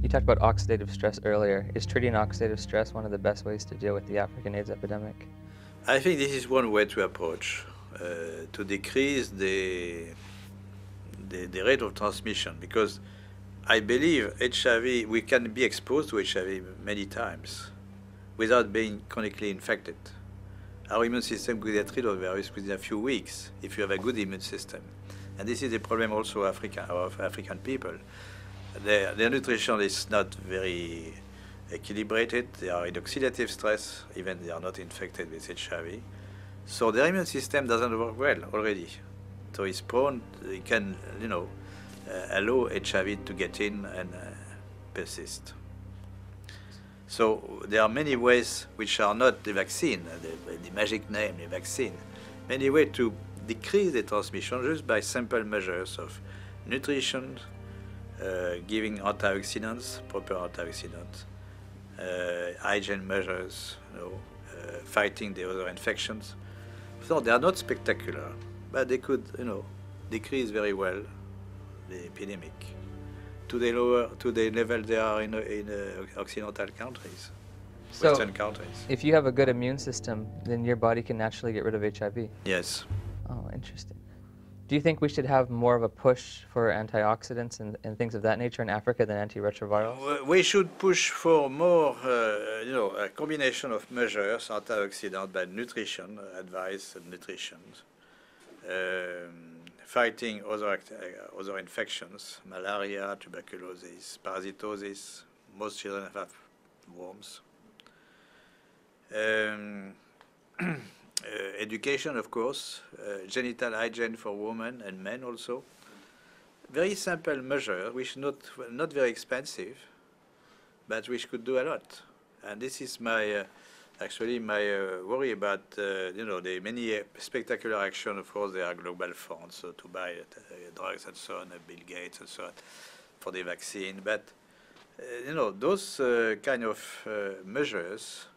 You talked about oxidative stress earlier. Is treating oxidative stress one of the best ways to deal with the African AIDS epidemic? I think this is one way to approach, to decrease the rate of transmission, because I believe HIV, we can be exposed to HIV many times without being chronically infected. Our immune system could get rid of the virus within a few weeks if you have a good immune system. And this is the problem also of African people. Their nutrition is not very equilibrated. They are in oxidative stress, even they are not infected with HIV. So their immune system doesn't work well already. So it's prone, it can, allow HIV to get in and persist. So there are many ways which are not the vaccine, the magic name, the vaccine. Many ways to decrease the transmission just by simple measures of nutrition, giving antioxidants, proper antioxidants, hygiene measures, fighting the other infections. So they are not spectacular, but they could, decrease very well the epidemic to the level they are in Occidental countries, Western countries. If you have a good immune system, then your body can naturally get rid of HIV? Yes. Oh, interesting. Do you think we should have more of a push for antioxidants and things of that nature in Africa than antiretrovirals? We should push for more, a combination of measures, antioxidant by nutrition, advice and nutrition, fighting other infections, malaria, tuberculosis, parasitosis. Most children have worms. Education, of course, genital hygiene for women and men also. Very simple measure, which not very expensive, but which could do a lot. And this is my actually my worry about the many spectacular action. Of course, there are global funds to buy drugs and so on, Bill Gates and so on, for the vaccine. But those kind of measures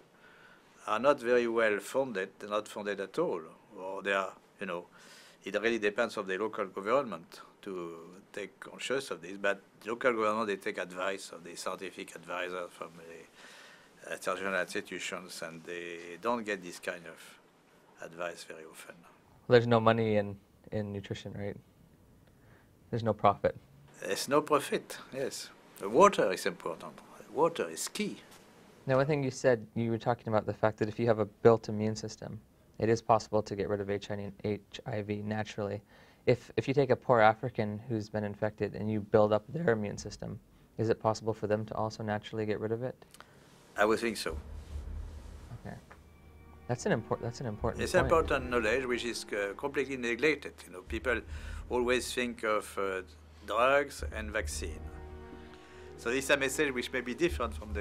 are not very well funded. They're not funded at all, or they are, it really depends on the local government to take conscious of this. But local government, they take advice of the scientific advisors from the international institutions, and they don't get this kind of advice very often. There's no money in nutrition, right? There's no profit. There's no profit, yes. The water is important. Water is key. Now, one thing you said, you were talking about the fact that if you have a built immune system, it is possible to get rid of HIV naturally. If you take a poor African who's been infected and you build up their immune system, is it possible for them to also naturally get rid of it? I would think so. Okay, that's an important. It's point. Important knowledge which is completely neglected. People always think of drugs and vaccine. So this is a message which may be different from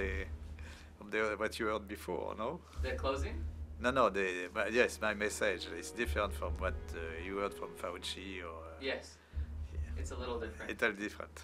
what you heard before, no? The closing? No. Yes, my message is different from what you heard from Fauci or. Yes, it's a little different. It's a little different.